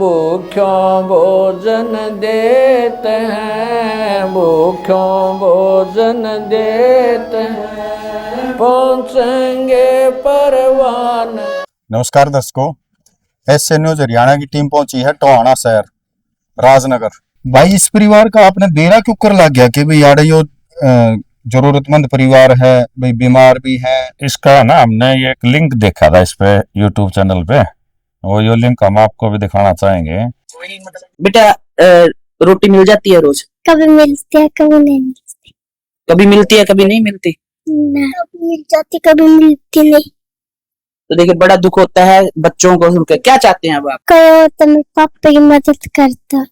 भूख्यों भोजन देते हैं, भूख्यों भोजन देते हैं, पहुँचेंगे परवान। नमस्कार दर्शकों, एसए न्यूज हरियाणा की टीम पहुंची है टोहाना शहर राजनगर। भाई इस परिवार का आपने बेड़ा क्यों कर लग गया कि भाई यार यो जरूरतमंद परिवार है, भाई बीमार भी है। इसका ना हमने ये एक लिंक देखा था इस पे यूट्यूब चैनल पे, वो यो लिंक हम आपको भी दिखाना चाहेंगे। बेटा रोटी मिल जाती है रोज? कभी मिलती है कभी नहीं मिलती। कभी मिलती है कभी नहीं मिलती ना, कभी मिल जाती कभी मिलती नहीं। तो देखिए बड़ा दुख होता है बच्चों को सुनकर। क्या चाहते हैं अब आप? कहो तो मैं पापा की मदद करता।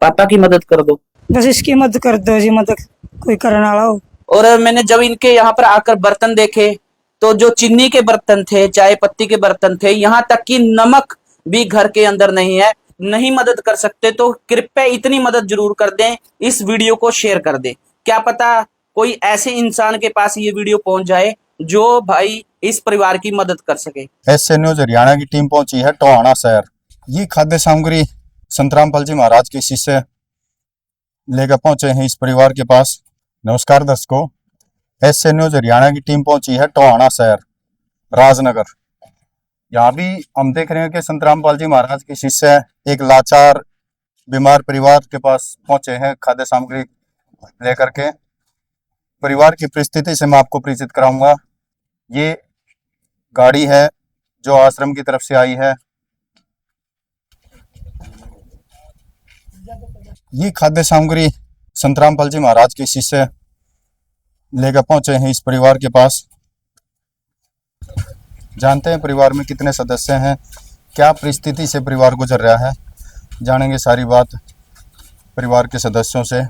पापा की मदद कर दो, बस इसकी मदद कर दो जी, मदद कोई करने वाला हो। और मैंने जब इनके यहाँ पर आकर बर्तन देखे तो जो चीनी के बर्तन थे, चाय पत्ती के बर्तन थे, यहाँ तक कि नमक भी घर के अंदर नहीं है। नहीं मदद कर सकते तो कृपया इतनी मदद जरूर कर दें, इस वीडियो को शेयर कर दें। क्या पता कोई ऐसे इंसान के पास ये वीडियो पहुंच जाए जो भाई इस परिवार की मदद कर सके। एसए न्यूज हरियाणा की टीम पहुंची है टोहाना शहर। ये खाद्य सामग्री संत रामपाल जी महाराज के शिष्य लेकर पहुंचे हैं इस परिवार के पास। नमस्कार दर्शकों, एसए न्यूज हरियाणा की टीम पहुंची है टोहाना शहर राजनगर। यहाँ भी हम देख रहे हैं कि संत रामपाल जी महाराज के शिष्य एक लाचार बीमार परिवार के पास पहुंचे हैं खाद्य सामग्री लेकर के। परिवार की परिस्थिति से मैं आपको परिचित कराऊंगा। ये गाड़ी है जो आश्रम की तरफ से आई है। ये खाद्य सामग्री संत रामपाल जी महाराज के शिष्य लेकर पहुंचे हैं इस परिवार के पास। जानते हैं परिवार में कितने सदस्य हैं, क्या परिस्थिति से परिवार गुजर रहा है, जानेंगे सारी बात परिवार के सदस्यों से।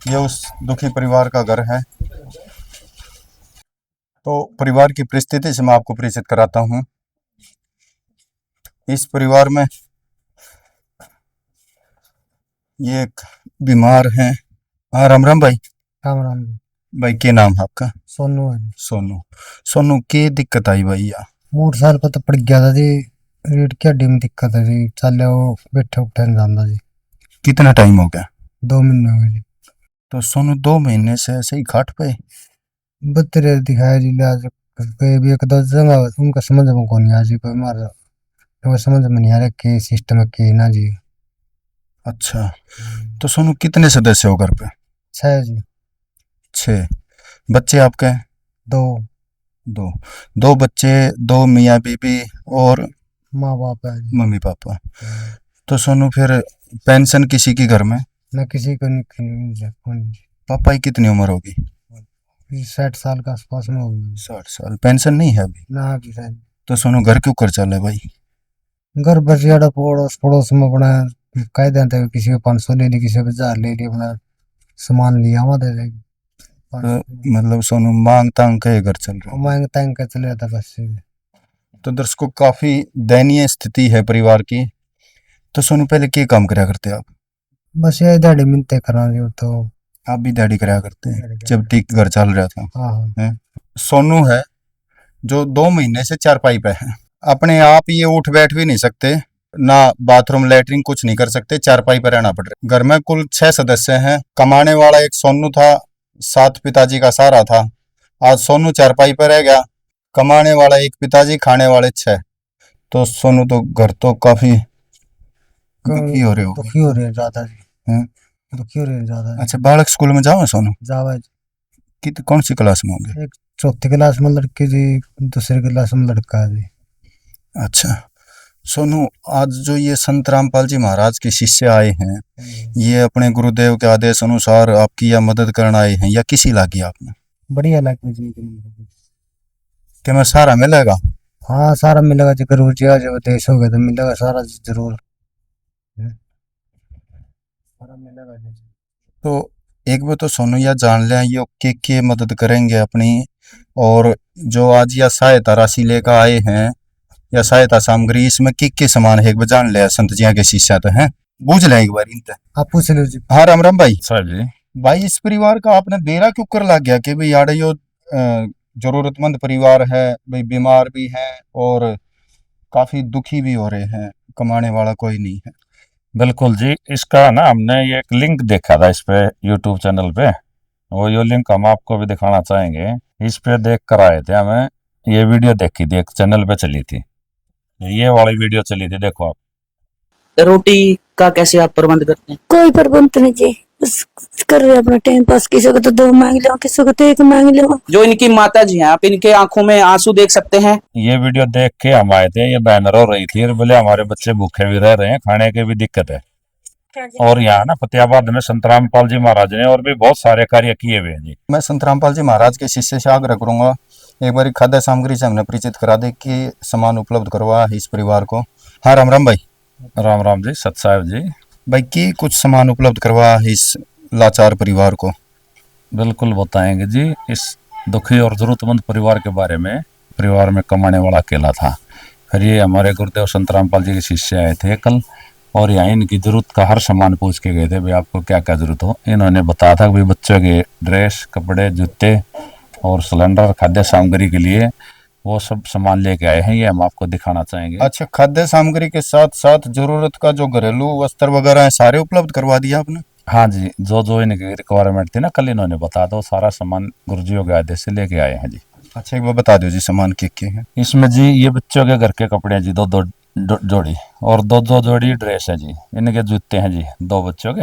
ये उस दुखी परिवार का घर है, तो परिवार की परिस्थिति से मैं आपको परिचित कराता हूँ। इस परिवार में ये एक बीमार हैं। हाँ, राम राम भाई। राम राम भाई क्या नाम है आपका? सोनू है। सोनू। सोनू की दिक्कत आई भैया? मोटरसाइकिल पर तो पड़ गया था जी, रीढ़ की हड्डी में दिक्कत है जी, चले वो बैठे उठे नहीं जाता जी। कितना टाइम हो गया? 2 महीने हो गए जी। तो सोनू 2 महीने से ऐसे ही खाट पे? बतरे दिखाया जी, आज भी एक 2 जगह उनका समझ में कौन नहीं आ जी, कोई मार तो समझ में नहीं आ रहा कि सिस्टम है कि ना जी। अच्छा, तो सोनू कितने सदस्य हो घर पे? 6 जी। 6 बच्चे आपके? 2 दो बच्चे, 2 मियाँ बीबी और माँ बाप है जी। Mummy papa. तो सोनू फिर पेंशन किसी की घर में? न किसी को नहीं। पापा की कितनी उम्र होगी? 60 साल के आसपास में होगी। 60 साल। पेंशन नहीं है अभी? ना अभी शायद। तो सोनू घर क्यों कर चल है भाई? घर बसियाड़ा पड़ोस पड़ोस में अपना कह देते हैं, किसी को 500 ले ली, किसी को 1000 ले ली, अपना सामान लिया वहाँ दे देगी। तो मतलब सोनू मांग तांग के घर चल रहा है? मांग तांग के चले जाता बस। तो दर्शकों काफी दयनीय स्थिति है परिवार की। तो सोनू पहले क्या काम करा करते आप? बस ये दिहाड़ी मिलते करा रही हो तो। आप भी दिहाड़ी कराया करते हैं जब ठीक घर चल रहा था? हाँ। है? सोनू है जो 2 महीने से चारपाई पे है। अपने आप ये उठ बैठ भी नहीं सकते, ना बाथरूम लैट्रिन कुछ नहीं कर सकते, चारपाई पर रहना पड़ रहा है। घर में कुल 6 सदस्य हैं। कमाने वाला एक सोनू था, 7 पिताजी का सहारा था। आज सोनू चारपाई पर रह गया। कमाने वाला एक पिताजी, खाने वाले 6। तो सोनू तो घर तो काफी दुखी हो रहे हो? दुखी हो रहे हैं ज्यादा जी। दुखी हो रहे हैं ज्यादा। अच्छा, बालक स्कूल में जाओ सोनू? जावा जी। कौन सी क्लास में होंगे? एक 4th क्लास में लड़की जी, 2री क्लास में लड़का है जी। अच्छा सोनू, आज जो ये संत रामपाल जी महाराज के शिष्य आए हैं, ये अपने गुरुदेव के आदेश अनुसार आपकी या मदद करने आए हैं या किसी लागी आपने? बढ़िया लगी जी। कि मैं सारा मिलेगा? हाँ सारा मिलेगा जी, गुरु जी आज देश हो गए तो मिलेगा सारा जरूर। सारा मिलेगा जी। तो एक बार तो सोनू या जान लें ये के मदद करेंगे अपनी, और जो आज या सहायता राशि लेकर आए हैं या सहायता सामग्री, इसमें के सामान है एक बार जान ले संत जिया के शिष्य तो हैं, बूझ लें एक बार इनसे। आप पूछ लो जी। हाँ राम राम भाई। सर जी, भाई इस परिवार का आपने बेड़ा क्यों कर लग गया कि भाई यार यो जरूरतमंद परिवार है, भाई बीमार भी हैं और काफी दुखी भी हो रहे हैं, कमाने वाला कोई नहीं है। बिल्कुल जी, इसका ना हमने ये एक लिंक देखा था इस पे यूट्यूब चैनल पे, वो ये लिंक हम आपको भी दिखाना चाहेंगे। इस पे देख कर आए थे, हमें ये वीडियो देखी थी, एक चैनल पे चली थी, ये वाली वीडियो चली थी, देखो आप। रोटी का कैसे आप प्रबंध करते हैं? कोई प्रबंध नहीं जी, बस कर रहे अपना टाइम पास। किसी को तो 2 मांग लो, किसी को तो 1 मांग लो। जो इनकी माता जी हैं, आप इनके आंखों में आंसू देख सकते हैं। ये वीडियो देख के हम आए थे, ये बहन रो रही थी और बोले हमारे बच्चे भूखे भी रह रहे हैं, खाने की भी दिक्कत है। और यहाँ ना फतेहाबाद में संत रामपाल जी महाराज ने और भी बहुत सारे कार्य किए हुए हैं जी। मैं संत रामपाल जी महाराज के शिष्य से आग्रह करूंगा, एक बार खाद्य सामग्री से हमने परिचित करा दे कि सामान उपलब्ध करवा इस परिवार को। हाँ, राम राम भाई। राम राम जी, सत साहिब जी। भाई की कुछ सामान उपलब्ध करवा इस लाचार परिवार को। बिल्कुल बताएंगे जी, इस दुखी और जरूरतमंद परिवार के बारे में। परिवार में कमाने वाला अकेला था। फिर ये हमारे गुरुदेव संत रामपाल जी के शिष्य आए थे कल, और यहाँ इनकी जरूरत का हर सामान पूछ के गए थे, भाई आपको क्या क्या जरूरत हो। इन्होंने बताया था कि बच्चों के ड्रेस, कपड़े, जूते और सिलेंडर, खाद्य सामग्री के लिए वो सब सामान लेके आए हैं, ये हम आपको दिखाना चाहेंगे। अच्छा, खाद्य सामग्री के साथ साथ जरूरत का जो घरेलू वस्त्र वगैरह है सारे उपलब्ध करवा दिया आपने? हाँ जी, जो जो इनकी रिक्वायरमेंट थी ना, कल इन्होंने बताया था, वो सारा सामान गुरुजियों के आदेश से लेके आए हैं जी। अच्छा, एक बार बता दो जी सामान क्या है। इसमें जी ये बच्चों के घर के कपड़े हैं जी, 2-2 जोड़ी, और 2-2 जोड़ी ड्रेस है जी। इनके जूते हैं जी 2 बच्चों के।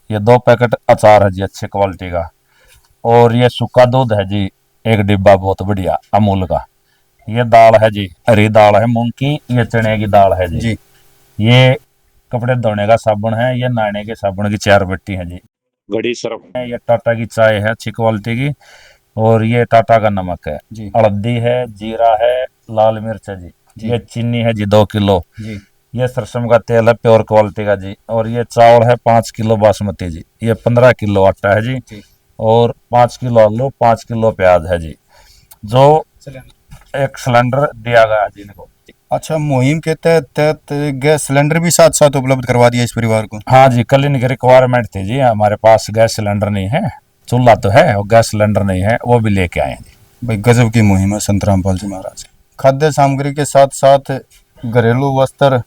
ये 2 पैकेट अचार है जी अच्छे क्वालिटी का, और ये सूखा दूध है जी 1 डिब्बा बहुत बढ़िया अमूल का। ये दाल है जी, हरी दाल है मूंग की, ये चने की दाल है जी। ये कपड़े धोने का साबुन है, ये नहाने के साबुन की 4 बट्टी है जी। घड़ी सर्फ है, ये टाटा की चाय है अच्छी क्वालिटी की, और ये टाटा का नमक है जी। हल्दी है, जीरा है, लाल मिर्च है जी। ये चीनी है जी 2 किलो जी। ये सरसों का तेल है प्योर क्वालिटी का जी, और ये चावल है 5 किलो बासमती जी। ये 15 किलो आटा है जी, और 5 किलो आलू, 5 किलो प्याज है जी। जो एक सिलेंडर दिया गया है जी इनको। अच्छा, मुहिम के तहत गैस सिलेंडर भी साथ साथ उपलब्ध करवा दिया इस परिवार को? हाँ जी, कल इनकी रिक्वायरमेंट थी जी, हमारे पास गैस सिलेंडर नहीं है, चूल्हा तो है और गैस सिलेंडर नहीं है, वो भी लेके आए हैं जी। भाई गजब की मुहिम है संत रामपाल जी महाराज। खाद्य सामग्री के साथ साथ घरेलू वस्त्र,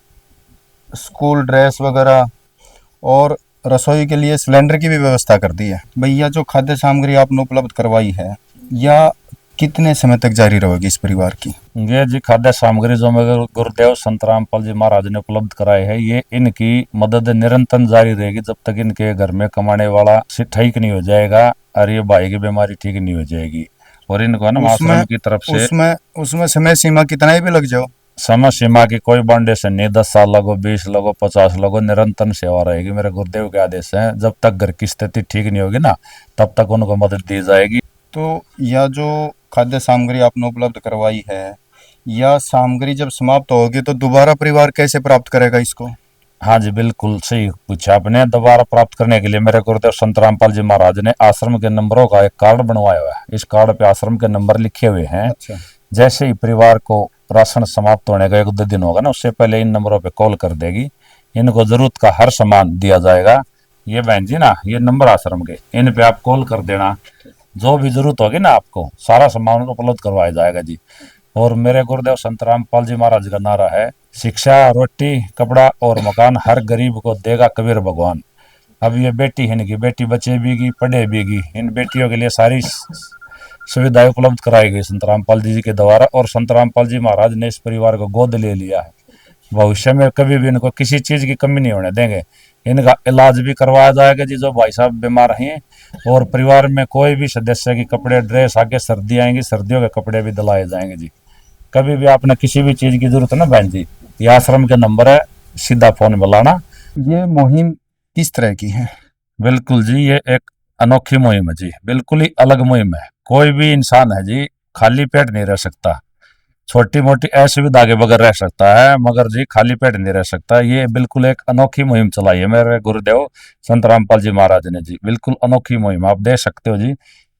स्कूल ड्रेस वगैरह और रसोई के लिए सिलेंडर की भी व्यवस्था कर दी है। भैया, जो खाद्य सामग्री आपने उपलब्ध करवाई है, या कितने समय तक जारी रहेगी इस परिवार की? ये जी खाद्य सामग्री जो मेरे गुरुदेव संत रामपाल जी महाराज ने उपलब्ध कराए है, ये इनकी मदद निरंतर जारी रहेगी जब तक इनके घर में कमाने वाला ठीक नहीं हो जाएगा, और ये भाई की बीमारी ठीक नहीं हो जाएगी। और इनको ना आश्रम की तरफ से उसमें समय सीमा कितना ही भी लग जाओ, समय सीमा की कोई बाउंडेशन नहीं, 10 साल लगो, 20 लगो, 50 लगो, निरंतर सेवा रहेगी। मेरे गुरुदेव के आदेश है, जब तक घर की स्थिति ठीक नहीं होगी ना, तब तक उनको मदद दी जाएगी। तो यह जो खाद्य सामग्री आपने उपलब्ध करवाई है, यह सामग्री जब समाप्त होगी तो दोबारा परिवार कैसे प्राप्त करेगा इसको? हाँ जी, बिल्कुल सही पूछा आपने। दोबारा प्राप्त करने के लिए मेरे गुरुदेव संत रामपाल जी महाराज ने आश्रम के नंबरों का एक कार्ड बनवाया हुआ है। इस कार्ड पे आश्रम के नंबर लिखे हुए हैं। अच्छा। जैसे ही परिवार को राशन समाप्त होने का 1-2 दिन होगा ना, उससे पहले इन नंबरों पे कॉल कर देगी, इनको जरूरत का हर सामान दिया जाएगा। ये बहन जी ना, ये नंबर आश्रम के, इन पे आप कॉल कर देना, जो भी जरूरत होगी ना आपको सारा सामान उपलब्ध करवाया जाएगा जी। और मेरे गुरुदेव संत रामपाल जी महाराज का नारा है, शिक्षा, रोटी, कपड़ा और मकान हर गरीब को देगा कबीर भगवान। अब ये बेटी है इनकी, बेटी बचे बीगी, पढ़े बीगी, इन बेटियों के लिए सारी सुविधाएं उपलब्ध कराई गई संत रामपाल जी के द्वारा, और संत रामपाल जी महाराज ने इस परिवार को गोद ले लिया है। भविष्य में कभी भी इनको किसी चीज की कमी नहीं होने देंगे। इनका इलाज भी करवाया जाएगा जी, जो भाई साहब बीमार हैं, और परिवार में कोई भी सदस्य की कपड़े, ड्रेस, आगे सर्दी आएंगी, सर्दियों के कपड़े भी दिलाए जाएंगे जी। कभी भी आपने किसी भी चीज की जरूरत है ना बहन जी, ये आश्रम के नंबर है, सीधा फोन मिलाना। ये मुहिम किस तरह की है? बिल्कुल जी, ये एक अनोखी मुहिम है जी, बिल्कुल ही अलग मुहिम है। कोई भी इंसान है जी खाली पेट नहीं रह सकता, छोटी मोटी असुविधा के बगैर रह सकता है, मगर जी खाली पेट नहीं रह सकता। ये बिल्कुल एक अनोखी मुहिम चलाई है मेरे गुरुदेव संत रामपाल जी महाराज ने जी, बिल्कुल अनोखी मुहिम आप देख सकते हो जी।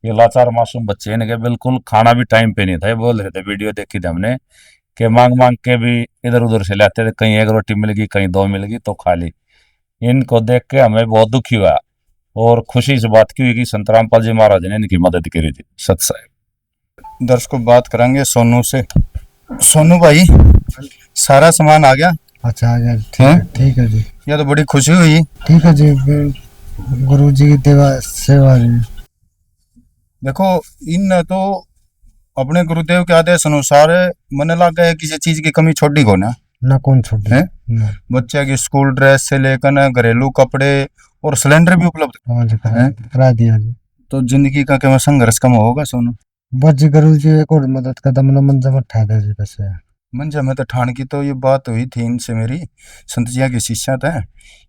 ये लाचार मासूम बच्चे, इनके बिल्कुल खाना भी टाइम पे नहीं था। ये बोल रहे थे, वीडियो देखी थी हमने, कि मांग मांग के भी इधर उधर से लाते थे, कहीं 1 रोटी मिल गई, कहीं 2 मिल गई तो खा ली। इनको देख के हमें बहुत दुखी हुआ, और खुशी से बात की हुई कि संत रामपाल जी महाराज ने इनकी मदद करी थी। सत साहिब। दर्शकों, बात करेंगे सोनू से। सोनू भाई, सारा सामान आ गया? अच्छा आ गया हैं? ठीक है जी यह तो बड़ी खुशी हुई। ठीक है जी फिर गुरु जी की सेवा जी। देखो इन तो अपने गुरुदेव के आदेश अनुसार मन लगा है किसी चीज की कमी छोड़ी को ना ना कौन छोड़ है। ना बच्चे की स्कूल ड्रेस से लेकर ना घरेलू कपड़े और सिलेंडर भी उपलब्ध हाँ जी हैं? करा दिया जी। तो जिंदगी का क्या संघर्ष कम होगा सोनू। बस जी गुरु जी एक और मदद का दम मन जमा ठा दे जी बस मंजा में तो ठान की तो ये बात हुई थी इनसे मेरी, संत जिया के शिष्य थे।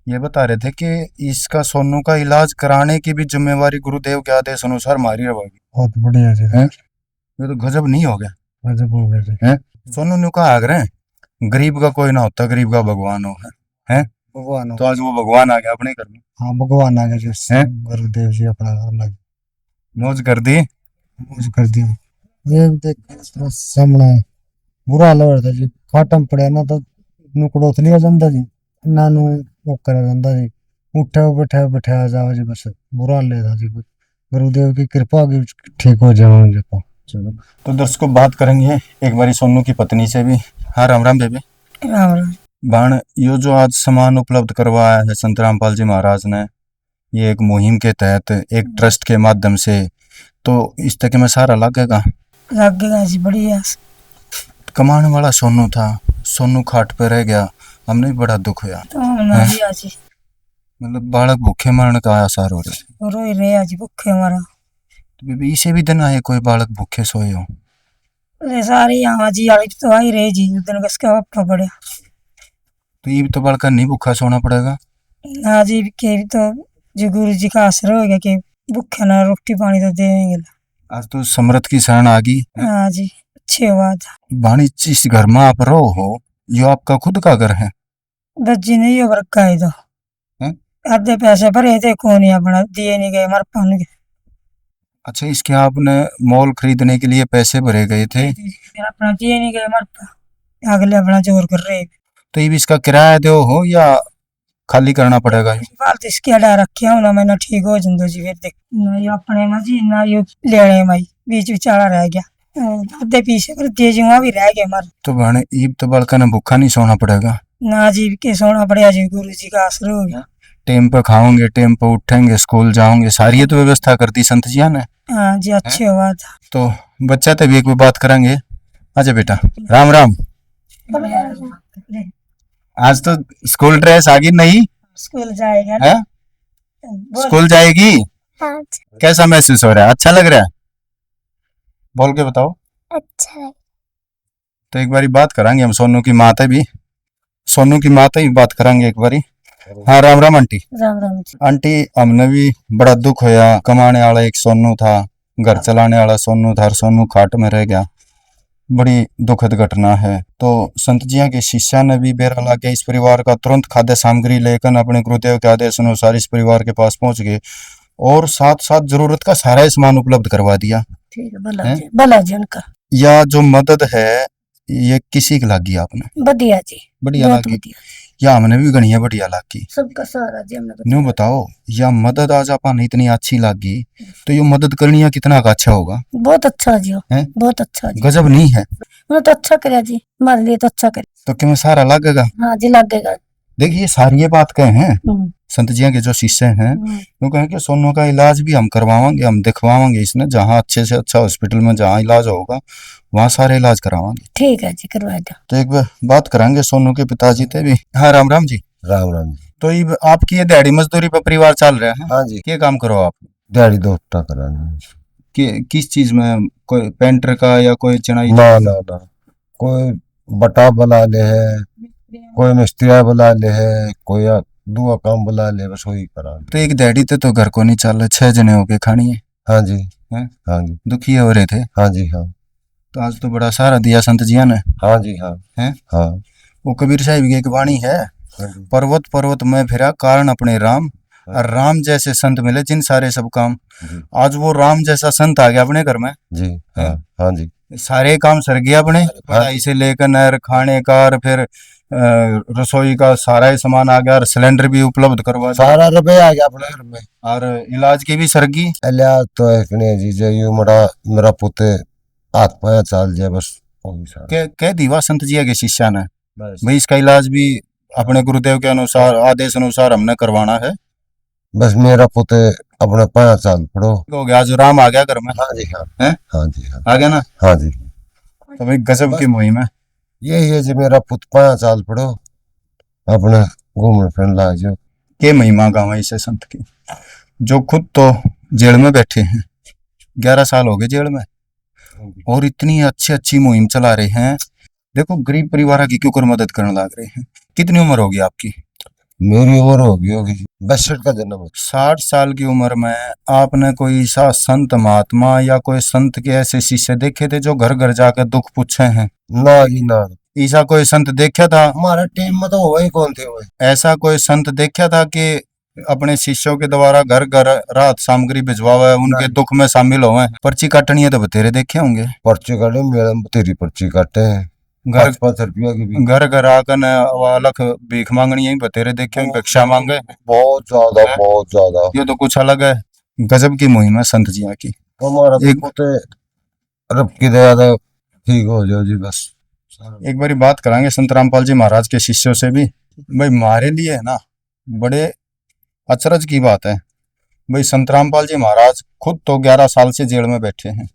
ये बता रहे थे कि इसका सोनू का इलाज कराने की भी जिम्मेवारी गुरुदेव के आदेश अनुसार मारी रहेगी। बहुत बढ़िया जी हैं? ये तो गजब नहीं हो गया। गजब हो गया जी। हैं? सोनू ने कहा आग्रह गरीब का कोई ना होता, गरीब का भगवान हो। हैं? भगवान हो। तो आज वो भगवान आ गया अपने घर में। हाँ भगवान आ गया जी हैं? गुरुदेव जी अपना अलग मौज कर दी। मौज कर दिया। ये देख सामने बुरा हाल हो रहा था जी खाटम पड़े ना तो नुकड़ो लिया जाता जी नानू वो करा जाता जी उठे बैठे बैठाया जाओ जी बस बुरा हाल था जी गुरुदेव की कृपा होगी ठीक हो जाओ जी को। चलो तो दर्शकों बात करेंगे एक बारी सोनू की पत्नी से भी। हाँ राम राम बेबे। राम राम। बाण यो जो आज सामान उपलब्ध करवाया है संत रामपाल जी महाराज ने, ये एक मुहिम के तहत एक ट्रस्ट के माध्यम से, तो इस तक में सारा लगेगा लगेगा जी बढ़िया। कमाने वाला सोनू था, सोनू खाट पे रह गया, हमने भी बड़ा दुख हुआ। तो ना जी आज मतलब बालक भूखे मरण का आसार हो रहे। रो ही रहे आज भूखे हमारा। तो बेबी इसे भी दिन आए कोई बालक भूखे सोए हो। अरे सारे यहाँ जी आज तो आ ही रहे जी उस दिन किसका वक्फा पड़े। तो ये भी तो बालक नहीं भूखा सोना पड़ेगा। ना जी के भी तो जो गुरु जी का आसरा हो गया कि भूखे ना रोटी पानी तो देंगे। आज तो समृद्ध की शरण आ गई। हाँ जी अच्छी बात। बाणी जिस घर में आप रहो हो यो आपका खुद का घर है। बस जी नहीं हो रखा है तो हैं? आधे पैसे भरे थे कौन ही अपना दिए नहीं गए मर पान के। अच्छा इसके आपने मॉल खरीदने के लिए पैसे भरे गए थे, फिर अपना दिए नहीं गए मर पा अगले अपना जोर कर रहे। तो ये भी इसका किराया दो हो या खाली करना पड़ेगा। फालतू इसके अड़ा रखे हो ना मैं ना ठीक हो जिंदो जी फिर देख ना ये अपने में जी ना ये लेने में बीच विचारा रह गया आधे पीछे कर दिए जी वहाँ भी रह गए मर। तो भाने ईब तो बालका ने भूखा नहीं सोना पड़ेगा। ना जी के सोना पड़ेगा जी गुरु जी का आसरा हो गया। टाइम पे खाओगे, टाइम पे उठेंगे, स्कूल जाओगे, सारी ये तो व्यवस्था कर दी संत जिया ने। हाँ जी अच्छी बात। तो बच्चा तभी एक बात करेंगे। अच्छा बेटा राम राम। आज तो स्कूल ड्रेस आ गई नहीं स्कूल जाएगा है? स्कूल जाएगी, हाँ कैसा महसूस हो रहा है? अच्छा लग रहा है? बोल के बताओ। अच्छा है। तो एक बारी बात करेंगे हम सोनू की माता भी, सोनू की माता ही बात करेंगे एक बारी। हाँ राम राम आंटी। राम राम जी। आंटी हमने भी बड़ा दुख होया, कमाने वाला एक सोनू था, घर चलाने वाला सोनू था और सोनू खाट में रह गया, बड़ी दुखद घटना है। तो संत जिया के शिष्य ने भी बेरा ला के इस परिवार का तुरंत खाद्य सामग्री लेकर अपने गुरुदेव के आदेश अनुसार इस परिवार के पास पहुंच गए और साथ साथ जरूरत का सारा सामान उपलब्ध करवा दिया। ठीक है भला जी उनका। या जो मदद है ये किसी की लागी आपने? बढ़िया जी बढ़िया बहुत लागी बढ़िया। या हमने भी गणी है बढ़िया लागी। सबका सहारा जी हमने न्यू बताओ या मदद आज आपने इतनी अच्छी लागी तो ये मदद करनी है कितना का अच्छा होगा। बहुत अच्छा जी हैं? बहुत अच्छा जी गजब नहीं है? उन्होंने तो अच्छा कराया जी हमारे लिए तो अच्छा करे। तो क्यों सारा लगेगा। हाँ जी लगेगा। देखिए सारी ये बात कहे हैं संत जिया के जो शिष्य हैं वो कहें कि सोनू का इलाज भी हम करवाएंगे, हम दिखवाएंगे इसने जहाँ अच्छे से अच्छा हॉस्पिटल में जहाँ इलाज होगा वहाँ सारे इलाज करावाएंगे। ठीक है जी करवा दो। तो एक बात करेंगे सोनू के पिताजी थे भी। हाँ राम राम जी। राम राम जी। तो ये आपकी ये दिहाड़ी मजदूरी पर परिवार चल रहा है? हाँ जी क्या काम करो आप? दिहाड़ी दो हफ्ता कराना। किस चीज में? कोई पेंटर का या कोई चनाई? ना ना ना कोई बटा बुला ले है, कोई मिस्त्रिया बुला ले है, कोई दुआ काम बुला ले, बस वही करा। तो एक दिहाड़ी तो घर को नहीं चल रहा, 6 जने होके खानी है। हाँ जी हैं? हाँ जी दुखी हो रहे थे? हाँ जी हाँ। तो आज तो बड़ा सारा दिया संत जिया ने। हाँ जी हाँ हैं? हाँ वो कबीर साहिब की एक वाणी है, पर्वत पर्वत में फिरा कारण अपने राम, और राम जैसे संत मिले जिन सारे सब काम। आज वो राम जैसा संत आ गया अपने घर में जी हाँ हाँ जी। सारे काम सर गया अपने, पढ़ाई से लेकर नहर खाने का और फिर रसोई का सारा ही सामान आ गया और सिलेंडर भी उपलब्ध करवा दिया सारा रुपये आ गया अपने घर में और इलाज की भी सरगी। इलाज तो एक नहीं जी जो यू मेरा पुते हाथ पाया चाल जाए बस वही सारा। कह दीवा संत जिया के शिष्या ने बस भाई इसका इलाज भी अपने गुरुदेव के अनुसार आदेश अनुसार हमने करवाना है। बस मेरा पुत्र अपने 5 साल पढ़ो। हो गया, आज आराम आ गया घर में? हाँ जी हाँ। हैं? हाँ जी हाँ। आ गया ना? हाँ जी। तो भाई गजब की मुहिम है। यही है जी, मेरा पुत्र 5 साल पढ़ो अपने घूमने फिरने लग जाओ। के महिमा गाँव है इसे संत की, जो खुद तो जेल में बैठे हैं, 11 साल हो गए जेल में, और इतनी अच्छी अच्छी मुहिम चला रहे हैं। देखो गरीब परिवार की क्यों कर मदद करने लग रहे हैं। कितनी उम्र होगी आपकी? मेरी उम्र होगी 62 का जन्म है। 60 साल की उम्र में आपने कोई ऐसा संत महात्मा या कोई संत के ऐसे शिष्य देखे थे जो घर घर जाकर दुख पूछे हैं? ना ही ना। ऐसा कोई संत देखा था? हमारा टीम में तो हुआ ही कौन थे वो। ऐसा कोई संत देखा था कि अपने शिष्यों के द्वारा घर घर राहत सामग्री भिजवावे, उनके दुख में शामिल होवे? पर्ची काटनी है तो बतेरे देखे होंगे। पर्ची काटे, मेरा तेरी पर्ची काटे हैं घर 5 रुपया की भी। घर घर आकर अलग भीख मांगनी है, बतेरे देखे होंगे, भिक्षा मांगे। बहुत ज्यादा बहुत ज्यादा। ये तो कुछ अलग है। गजब की मुहिम है संत जी की। हमारा एक- पुत्र रब की दया से ठीक हो जाओ जी बस। एक बारी बात करांगे संत रामपाल जी महाराज के शिष्यों से भी। भाई हमारे लिए है ना बड़े अचरज की बात है। भाई संत रामपाल जी महाराज खुद तो 11 साल से जेल में बैठे हैं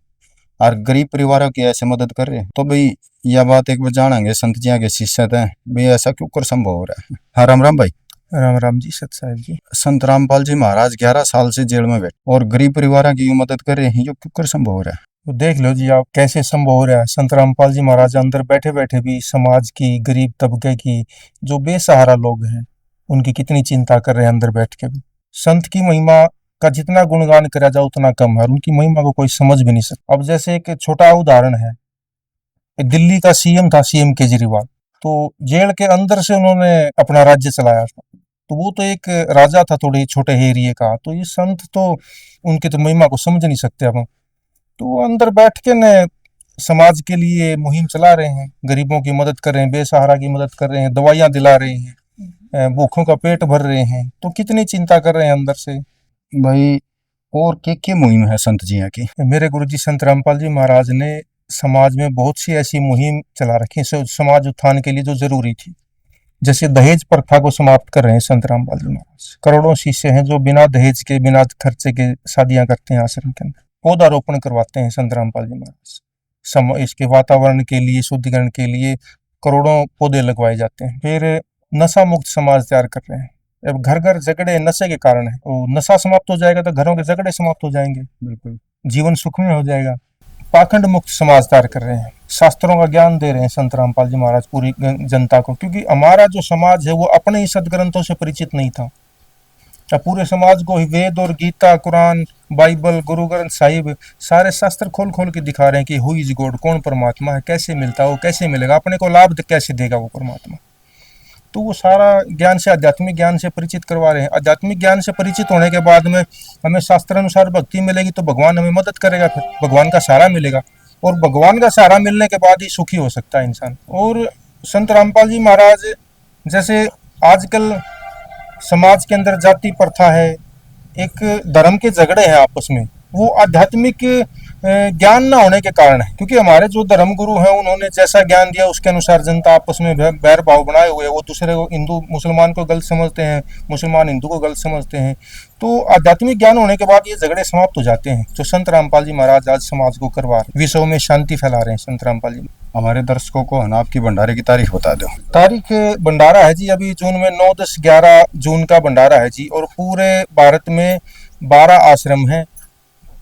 और गरीब परिवारों की ऐसे मदद कर रहे हैं। तो भाई यह बात एक बार जानेंगे संत जी के शिष्य थे, भाई ऐसा क्यों कर संभव हो रहा है? हाँ राम राम भाई। राम राम जी, सत साहिब जी। संत रामपाल जी महाराज 11 साल से जेल में बैठे और गरीब परिवारों की यूं मदद कर रहे हैं, ये क्यों कर संभव हो रहा है? तो देख लो जी आप कैसे संभव हो रहा है। संत रामपाल जी महाराज अंदर बैठे बैठे भी समाज की, गरीब तबके की, जो बेसहारा लोग हैं, उनकी कितनी चिंता कर रहे हैं अंदर बैठ के भी। संत की महिमा का जितना गुणगान करा जाए उतना कम है और उनकी महिमा को कोई समझ भी नहीं सकता। अब जैसे एक छोटा उदाहरण है, दिल्ली का सीएम था, सीएम केजरीवाल, तो जेल के अंदर से उन्होंने अपना राज्य चलाया था। तो वो तो एक राजा था थोड़े छोटे एरिया का। तो ये संत तो उनकी तो महिमा को समझ नहीं सकते हम। तो वो अंदर बैठ के न समाज के लिए मुहिम चला रहे हैं, गरीबों की मदद कर रहे हैं, बेसहारा की मदद कर रहे हैं, दवाइयाँ दिला रहे हैं, भूखों का पेट भर रहे हैं। तो कितनी चिंता कर रहे हैं अंदर से। भाई और क्या मुहिम है संत जी की? मेरे गुरुजी संत रामपाल जी महाराज ने समाज में बहुत सी ऐसी मुहिम चला रखी है समाज उत्थान के लिए जो जरूरी थी। जैसे दहेज प्रथा को समाप्त कर रहे हैं संत रामपाल जी महाराज। करोड़ों शिष्य हैं जो बिना दहेज के, बिना खर्चे के शादियां करते हैं आश्रम के अंदर। पौधारोपण करवाते हैं संत रामपाल जी महाराज। इसके वातावरण के लिए, शुद्धिकरण के लिए करोड़ों पौधे लगवाए जाते हैं। फिर नशा मुक्त समाज तैयार कर रहे हैं। अब घर घर झगड़े नशे के कारण है, तो नशा समाप्त हो जाएगा तो घरों के झगड़े समाप्त हो जाएंगे, बिल्कुल जीवन सुखमय हो जाएगा। पाखंड मुक्त समाज तैयार कर रहे हैं। शास्त्रों का ज्ञान दे रहे हैं संत रामपाल जी महाराज पूरी जनता को, क्योंकि हमारा जो समाज है वो अपने ही सदग्रंथों से परिचित नहीं था। अब पूरे समाज को वेद और गीता, कुरान, बाइबल, गुरु ग्रंथ साहिब सारे शास्त्र खोल खोल के दिखा रहे हैं कि हु इज गॉड, कौन परमात्मा है, कैसे मिलता है, वो कैसे मिलेगा, अपने को लाभ कैसे देगा वो परमात्मा। तो वो सारा ज्ञान से, आध्यात्मिक ज्ञान से परिचित करवा रहे हैं। आध्यात्मिक ज्ञान से परिचित होने के बाद में हमें शास्त्र अनुसार भक्ति मिलेगी तो भगवान हमें मदद करेगा, फिर भगवान का सहारा मिलेगा और भगवान का सहारा मिलने के बाद ही सुखी हो सकता है इंसान। और संत रामपाल जी महाराज जैसे आजकल समाज के अंदर जाति प्रथा है, एक धर्म के झगड़े हैं आपस में, वो आध्यात्मिक ज्ञान ना होने के कारण है। क्योंकि हमारे जो धर्म गुरु हैं उन्होंने जैसा ज्ञान दिया उसके अनुसार जनता आपस में बैर भाव बनाए हुए, वो दूसरे को, हिंदू मुसलमान को गलत समझते हैं, मुसलमान हिंदू को गलत समझते हैं। तो आध्यात्मिक ज्ञान होने के बाद ये झगड़े समाप्त हो जाते हैं, जो संत रामपाल जी महाराज आज समाज को करवा रहे, विश्व में शांति फैला रहे हैं संत रामपाल जी। हमारे दर्शकों को है ना आपकी भंडारे की तारीख बता दो। तारीख भंडारा है जी अभी जून में 9, 10, 11 जून का भंडारा है जी। और पूरे भारत में 12 आश्रम हैं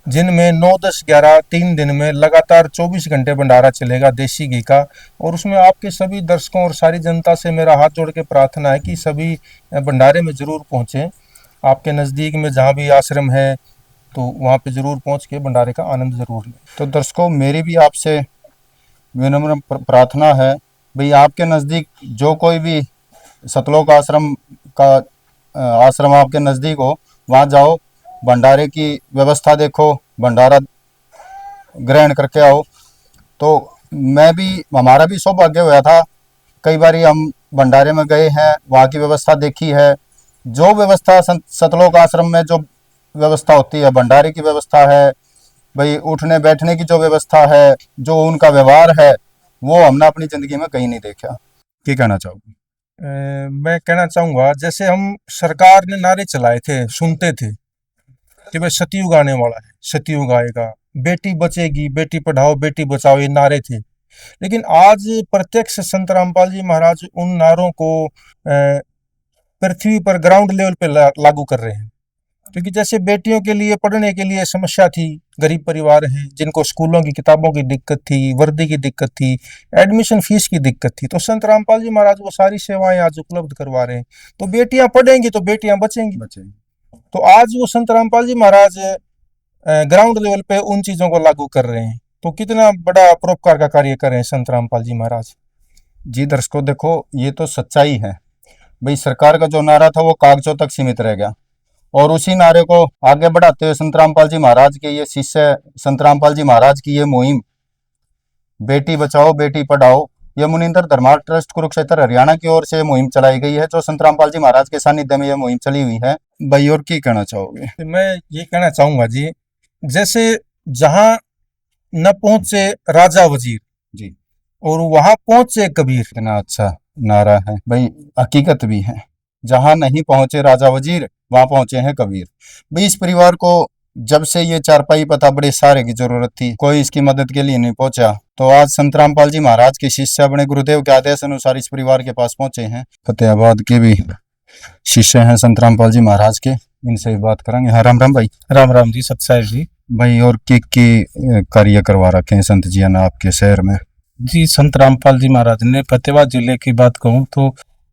जिनमें 9, 10, 11 3 दिन में लगातार 24 घंटे भंडारा चलेगा देसी घी का। और उसमें आपके सभी दर्शकों और सारी जनता से मेरा हाथ जोड़ के प्रार्थना है कि सभी भंडारे में जरूर पहुँचें। आपके नज़दीक में जहाँ भी आश्रम है तो वहाँ पे जरूर पहुँच के भंडारे का आनंद जरूर लें। तो दर्शकों मेरी भी आपसे विनम्र प्रार्थना है, भाई आपके नज़दीक जो कोई भी सतलोक आश्रम का आश्रम आपके नज़दीक हो, वहाँ जाओ, भंडारे की व्यवस्था देखो, भंडारा ग्रहण करके आओ। तो मैं भी, हमारा भी सौभाग्य हुआ था, कई बार हम भंडारे में गए हैं, वहाँ की व्यवस्था देखी है। जो व्यवस्था सतलोक आश्रम में जो व्यवस्था होती है, भंडारे की व्यवस्था है, भाई उठने बैठने की जो व्यवस्था है, जो उनका व्यवहार है, वो हमने अपनी ज़िंदगी में कहीं नहीं देखा। क्या कहना चाहोगे? मैं कहना चाहूंगा, जैसे हम सरकार ने नारे चलाए थे, सुनते थे कि भाई सतयुग आने वाला है, सतयुग आएगा, बेटी बचेगी, बेटी पढ़ाओ बेटी बचाओ, ये नारे थे। लेकिन आज प्रत्यक्ष संत रामपाल जी महाराज उन नारों को पृथ्वी पर ग्राउंड लेवल पे लागू कर रहे हैं। क्योंकि जैसे बेटियों के लिए पढ़ने के लिए समस्या थी, गरीब परिवार हैं जिनको स्कूलों की किताबों की दिक्कत थी, वर्दी की दिक्कत थी, एडमिशन फीस की दिक्कत थी, तो संत रामपाल जी महाराज वो सारी सेवाएं आज उपलब्ध करवा रहे हैं। तो बेटियां पढ़ेंगी तो बेटियां बचेंगी। तो आज वो संत रामपाल जी महाराज ग्राउंड लेवल पे उन चीजों को लागू कर रहे हैं। तो कितना बड़ा परोपकार का कार्य कर रहे हैं संत रामपाल जी महाराज। जी दर्शकों, देखो ये तो सच्चाई है भाई। सरकार का जो नारा था वो कागजों तक सीमित रह गया, और उसी नारे को आगे बढ़ाते हुए संत रामपाल जी महाराज के ये शिष्य संत रामपाल जी महाराज की ये मुहिम बेटी बचाओ बेटी पढ़ाओ, ये मुनिंदर धर्मार्थ ट्रस्ट कुरुक्षेत्र हरियाणा की ओर से मुहिम चलाई गई है, जो संत रामपाल जी महाराज के सानिध्य में यह मुहिम चली हुई है। भाई और क्या कहना चाहोगे? मैं ये कहना चाहूंगा जी, जैसे जहां न पहुंचे राजा वजीर जी, और वहां पहुंचे कबीर। कितना अच्छा नारा है भाई, हकीकत भी है। जहां नहीं पहुंचे राजा वजीर, वहां पहुंचे हैं कबीर। भाई इस परिवार को जब से ये चारपाई पता बड़े सहारे की जरूरत थी, कोई इसकी मदद के लिए नहीं पहुंचा, तो आज संत रामपाल जी महाराज के शिष्य अपने गुरुदेव के आदेश अनुसार इस परिवार के पास पहुंचे हैं। फतेहाबाद के भी शिष्य हैं संत रामपाल जी महाराज के, इनसे भी बात करेंगे। हाँ, राम राम भाई। राम राम जी, सत्साई जी। भाई और के कार्य करवा रखे हैं संत जी ने आपके शहर में? जी, संत रामपाल जी महाराज ने फतेहाबाद जिले की बात कहूँ तो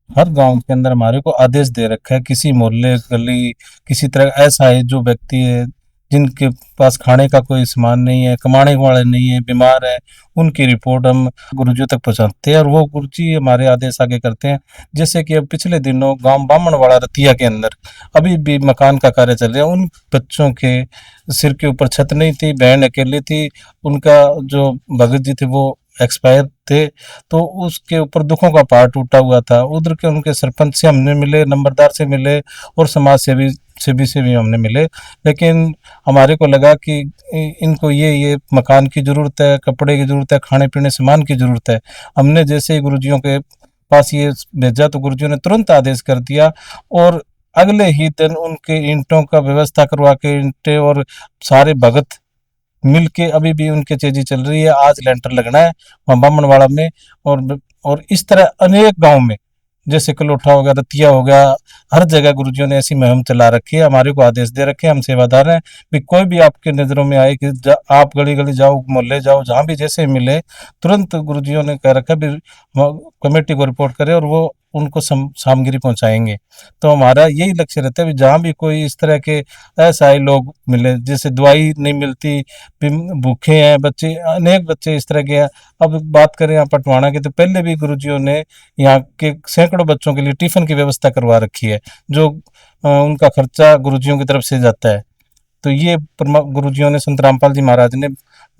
हर गांव के अंदर हमारे को आदेश दे रखा है, किसी मोहल्ले गली किसी तरह ऐसा है जो व्यक्ति है जिनके पास खाने का कोई सामान नहीं है, कमाने वाले नहीं है, बीमार है, उनकी रिपोर्ट हम गुरुजी तक पहुंचाते हैं और वो गुरुजी हमारे आदेश आगे करते हैं। जैसे कि अब पिछले दिनों गांव बामणवाड़ा रतिया के अंदर अभी भी मकान का कार्य चल रहा है। उन बच्चों के सिर के ऊपर छत नहीं थी, बहन अकेली थी, उनका जो भगत जी थे वो एक्सपायर थे, तो उसके ऊपर दुखों का पहाड़ टूटा हुआ था। उधर के उनके सरपंच से हमने मिले, नंबरदार से मिले और समाज सेवी से भी हमने मिले, लेकिन हमारे को लगा कि इनको ये मकान की ज़रूरत है, कपड़े की ज़रूरत है, खाने पीने सामान की ज़रूरत है। हमने जैसे ही गुरुजियों के पास ये भेजा तो गुरुजियों ने तुरंत आदेश कर दिया और अगले ही दिन उनके ईंटों का व्यवस्था करवा के ईंटें और सारे भगत मिलके अभी भी उनके चेजी चल रही है। आज लेंटर लगना है वहाँ बामणवाड़ा में और इस तरह अनेक गांव में, जैसे कलोठा हो गया, रतिया हो गया, हर जगह गुरुजियों ने ऐसी मुहिम चला रखी है। हमारे को आदेश दे रखे हैं, हम सेवादार हैं भी कोई भी आपके नज़रों में आए कि आप गली गली जाओ, मोहल्ले जाओ, जहाँ भी जैसे मिले तुरंत गुरुजियों ने कह रखा भी कमेटी को रिपोर्ट करे और वो उनको सामग्री पहुंचाएंगे। तो हमारा यही लक्ष्य रहता है भी जहाँ भी कोई इस तरह के असहाय लोग मिले, जैसे दवाई नहीं मिलती, भूखे हैं बच्चे, अनेक बच्चे इस तरह के हैं। अब बात करें यहाँ पटवाना की तो पहले भी गुरुजियों ने यहाँ के सैकड़ों बच्चों के लिए टिफिन की व्यवस्था करवा रखी है, जो उनका खर्चा गुरुजियों की तरफ से जाता है। तो ये गुरुजियों ने, संत रामपाल जी महाराज ने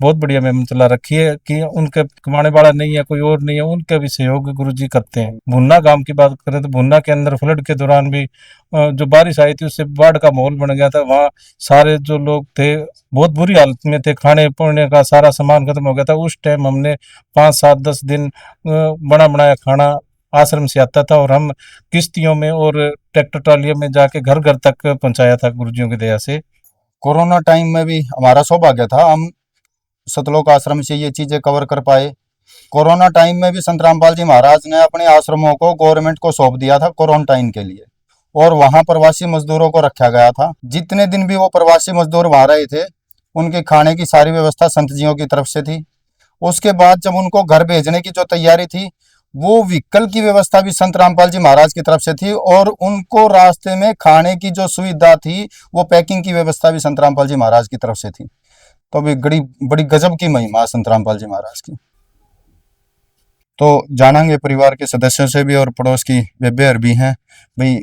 बहुत बढ़िया मुहिम चला रखी है कि उनके कमाने वाला नहीं है, कोई और नहीं है, उनका भी सहयोग गुरुजी करते हैं। भुन्ना गांव की बात करें तो भुन्ना के अंदर फ्लड के दौरान भी जो बारिश आई थी उससे बाढ़ का माहौल बन गया था। वहाँ सारे जो लोग थे बहुत बुरी हालत में थे, खाने पीने का सारा सामान खत्म हो गया था। उस टाइम हमने 5, 7, 10 दिन बना बनाया खाना आश्रम से आता था और हम किश्तियों में और ट्रैक्टर ट्रालियों में जाके घर घर तक पहुंचाया था गुरुजियों की दया से। कोरोना टाइम में भी हमारा सौभाग्य था, हम सतलोक आश्रम से ये चीजें कवर कर पाए। कोरोना टाइम में भी संत रामपाल जी महाराज ने अपने आश्रमों को गवर्नमेंट को सौंप दिया था क्वारंटाइन के लिए, और वहां प्रवासी मजदूरों को रखा गया था। जितने दिन भी वो प्रवासी मजदूर वहां रहे थे, उनके खाने की सारी व्यवस्था संत जियों की तरफ से थी। उसके बाद जब उनको घर भेजने की जो तैयारी थी, वो व्हीकल की व्यवस्था भी संत रामपाल जी महाराज की तरफ से थी, और उनको रास्ते में खाने की जो सुविधा थी, वो पैकिंग की व्यवस्था भी संत रामपाल जी महाराज की तरफ से थी। तो अभी बड़ी गजब की महिमा संत रामपाल जी महाराज की। तो जानेंगे परिवार के सदस्यों से भी और पड़ोस की बेबेहर भी हैं। भाई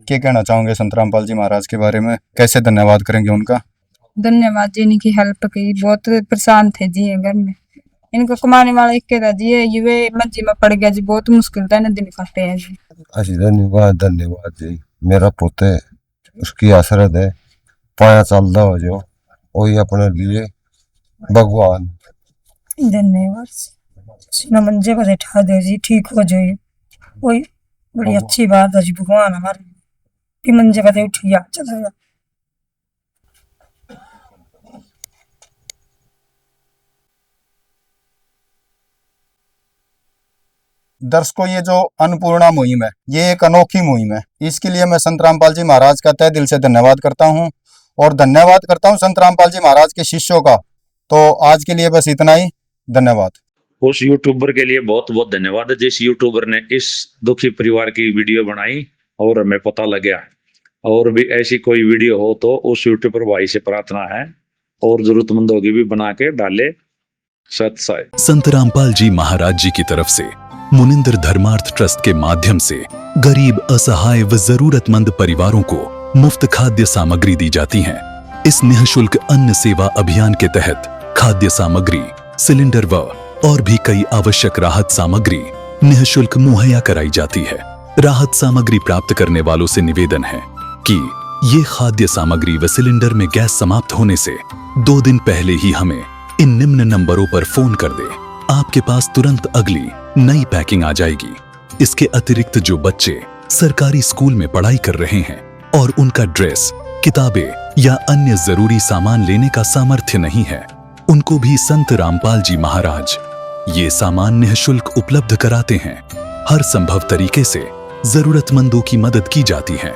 क्या कहना चाहोगे संत रामपाल जी महाराज के बारे में, कैसे धन्यवाद करेंगे उनका? धन्यवाद जी, इनकी हेल्प की। बहुत परेशान थे जी घर में, इनको कमाने वाला एक था जी, ये मंजी में पड़ गया जी, बहुत मुश्किल था, दिन काटे हैं जी। अच्छी धन्यवाद जी। मेरा पोते उसकी आसरत है, पाया चलता हो जो वही अपने लिए भगवान। धन्यवाद। मंजे पर बैठा दे जी, ठीक हो जाए। कोई बड़ी अच्छी बात है जी, भगवान हमारे की मंजे का दे उठिया चला गया। दर्शकों, ये जो अन्नपूर्णा मुहिम है, ये एक अनोखी मुहिम है। इसके लिए मैं संत रामपाल जी महाराज का तहे दिल से धन्यवाद करता हूँ और धन्यवाद करता हूँ संत रामपाल जी महाराज के शिष्यों का। तो आज के लिए बस इतना ही, धन्यवाद। उस यूट्यूबर के लिए बहुत बहुत धन्यवाद जिस यूट्यूबर ने इस दुखी परिवार की वीडियो बनाई और हमें पता लग गया। और भी ऐसी कोई वीडियो हो तो उस यूट्यूबर भाई से प्रार्थना है और जरूरतमंदों की भी बना के डाले। सत साई। संत रामपाल जी महाराज जी की तरफ से मुनिंद्र धर्मार्थ ट्रस्ट के माध्यम से गरीब, असहाय व जरूरतमंद परिवारों को मुफ्त खाद्य सामग्री दी जाती है। इस निःशुल्क अन्न सेवा अभियान के तहत खाद्य सामग्री, सिलेंडर व और भी कई आवश्यक राहत सामग्री निःशुल्क मुहैया कराई जाती है। राहत सामग्री प्राप्त करने वालों से निवेदन है कि ये खाद्य सामग्री व सिलेंडर में गैस समाप्त होने से 2 दिन पहले ही हमें इन निम्न नंबरों पर फोन कर दे। आपके पास तुरंत अगली नई पैकिंग आ जाएगी। इसके अतिरिक्त जो बच्चे सरकारी स्कूल में पढ़ाई कर रहे हैं और उनका ड्रेस, किताबें या अन्य जरूरी सामान लेने का सामर्थ्य नहीं है, उनको भी संत रामपाल जी महाराज ये सामान निःशुल्क उपलब्ध कराते हैं। हर संभव तरीके से जरूरतमंदों की मदद की जाती है।